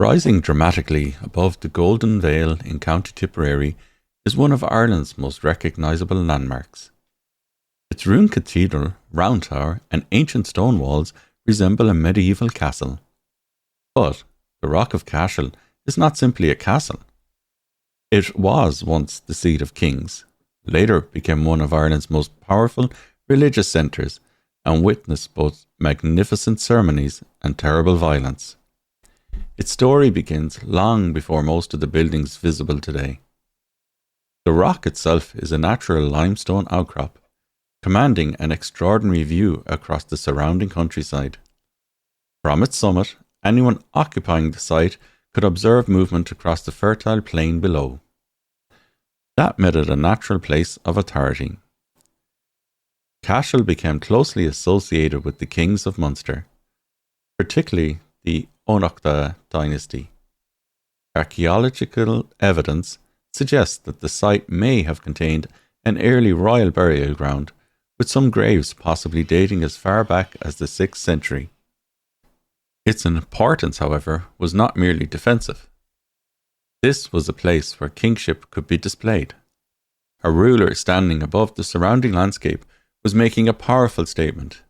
Rising dramatically above the Golden Vale in County Tipperary is one of Ireland's most recognisable landmarks. Its ruined cathedral, round tower and ancient stone walls resemble a medieval castle. But the Rock of Cashel is not simply a castle. It was once the seat of kings, later became one of Ireland's most powerful religious centres, and witnessed both magnificent ceremonies and terrible violence. Its story begins long before most of the buildings visible today. The rock itself is a natural limestone outcrop, commanding an extraordinary view across the surrounding countryside. From its summit, anyone occupying the site could observe movement across the fertile plain below. That made it a natural place of authority. Cashel became closely associated with the kings of Munster, particularly the Oenachta dynasty. Archaeological evidence suggests that the site may have contained an early royal burial ground, with some graves possibly dating as far back as the 6th century. Its importance, however, was not merely defensive. This was a place where kingship could be displayed. A ruler standing above the surrounding landscape was making a powerful statement.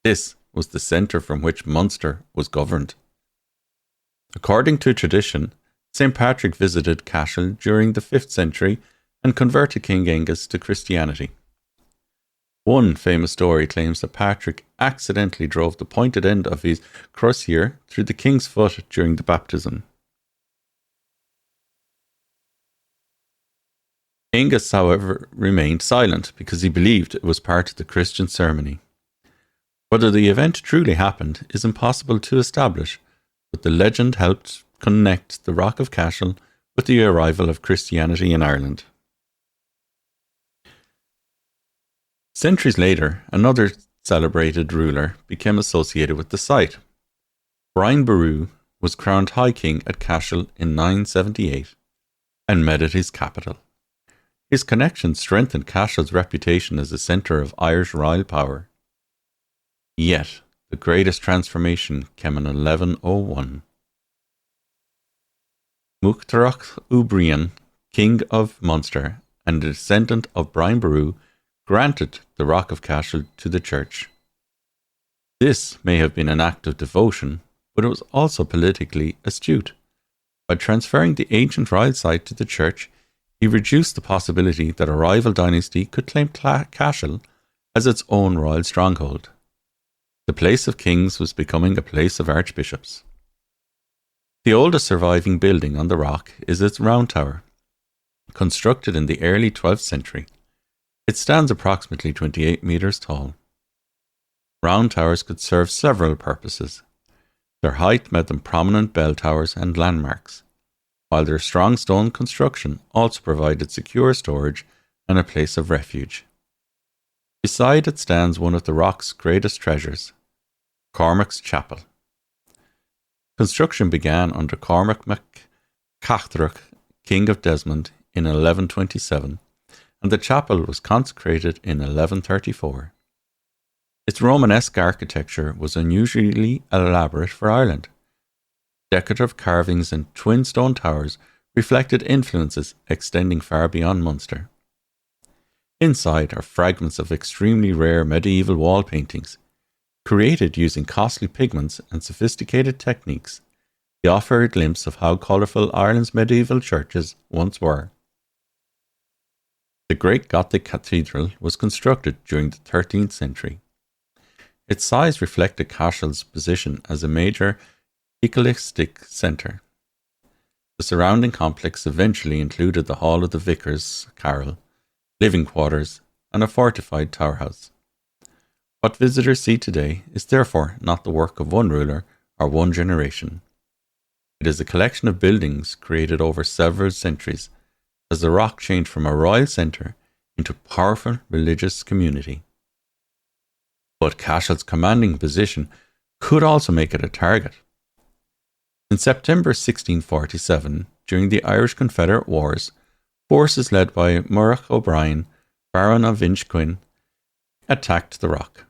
This was the centre from which Munster was governed. According to tradition, Saint Patrick visited Cashel during the 5th century and converted King Aengus to Christianity. One famous story claims that Patrick accidentally drove the pointed end of his crosier through the king's foot during the baptism. Aengus, however, remained silent because he believed it was part of the Christian ceremony. Whether the event truly happened is impossible to establish, but the legend helped connect the Rock of Cashel with the arrival of Christianity in Ireland. Centuries later, another celebrated ruler became associated with the site. Brian Boru was crowned High King at Cashel in 978 and made it his capital. His connection strengthened Cashel's reputation as a centre of Irish royal power. Yet, the greatest transformation came in 1101. Muchtach Ubrian, king of Munster and a descendant of Brian Boru, granted the Rock of Cashel to the church. This may have been an act of devotion, but it was also politically astute. By transferring the ancient royal site to the church, he reduced the possibility that a rival dynasty could claim Cashel as its own royal stronghold. The place of kings was becoming a place of archbishops. The oldest surviving building on the rock is its round tower, constructed in the early 12th century. It stands approximately 28 metres tall. Round towers could serve several purposes. Their height made them prominent bell towers and landmarks, while their strong stone construction also provided secure storage and a place of refuge. Beside it stands one of the rock's greatest treasures, Cormac's chapel. Construction began under Cormac mac Cathedral, king of Desmond, in 1127, and the chapel was consecrated in 1134. Its Romanesque architecture was unusually elaborate for Ireland. Decorative carvings and twin stone towers reflected influences extending far beyond Munster. Inside are fragments of extremely rare medieval wall paintings, created using costly pigments and sophisticated techniques. They offer a glimpse of how colourful Ireland's medieval churches once were. The great Gothic cathedral was constructed during the 13th century. Its size reflected Cashel's position as a major ecclesiastic centre. The surrounding complex eventually included the Hall of the Vicar's Carrel, living quarters, and a fortified tower house. What visitors see today is therefore not the work of one ruler or one generation. It is a collection of buildings created over several centuries as the rock changed from a royal centre into a powerful religious community. But Cashel's commanding position could also make it a target. In September 1647, during the Irish Confederate Wars, forces led by Murroch O'Brien, Baron of Inchiquin, attacked the rock.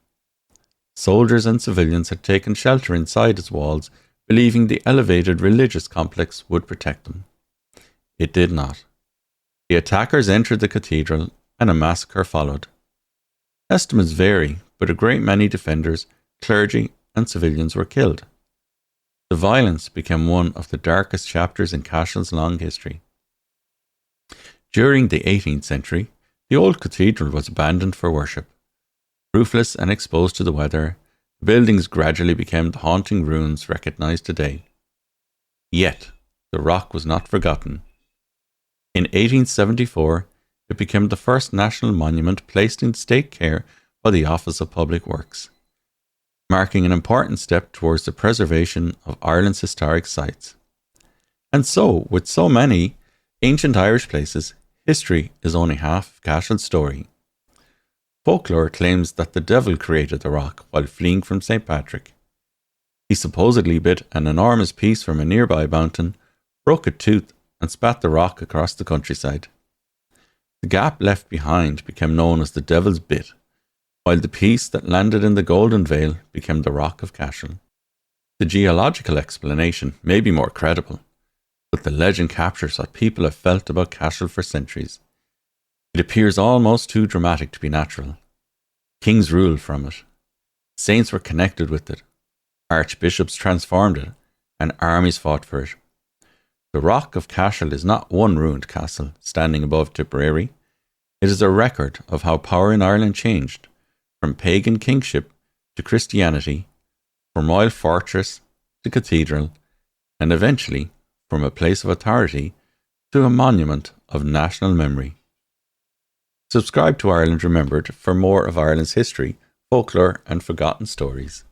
Soldiers and civilians had taken shelter inside its walls, believing the elevated religious complex would protect them. It did not. The attackers entered the cathedral and a massacre followed. Estimates vary, but a great many defenders, clergy, and civilians were killed. The violence became one of the darkest chapters in Cashel's long history. During the 18th century, the old cathedral was abandoned for worship. Roofless and exposed to the weather, the buildings gradually became the haunting ruins recognised today. Yet, the rock was not forgotten. In 1874, it became the first national monument placed in state care by the Office of Public Works, marking an important step towards the preservation of Ireland's historic sites. And so, with so many ancient Irish places, history is only half of Cashel's story. Folklore claims that the devil created the rock while fleeing from Saint Patrick. He supposedly bit an enormous piece from a nearby mountain, broke a tooth, and spat the rock across the countryside. The gap left behind became known as the Devil's Bit, while the piece that landed in the Golden Vale became the Rock of Cashel. The geological explanation may be more credible, but the legend captures what people have felt about Cashel for centuries. It appears almost too dramatic to be natural. Kings ruled from it. Saints were connected with it. Archbishops transformed it, and armies fought for it. The Rock of Cashel is not one ruined castle standing above Tipperary. It is a record of how power in Ireland changed, from pagan kingship to Christianity, from royal fortress to cathedral, and eventually from a place of authority to a monument of national memory. Subscribe to Ireland Remembered for more of Ireland's history, folklore, and forgotten stories.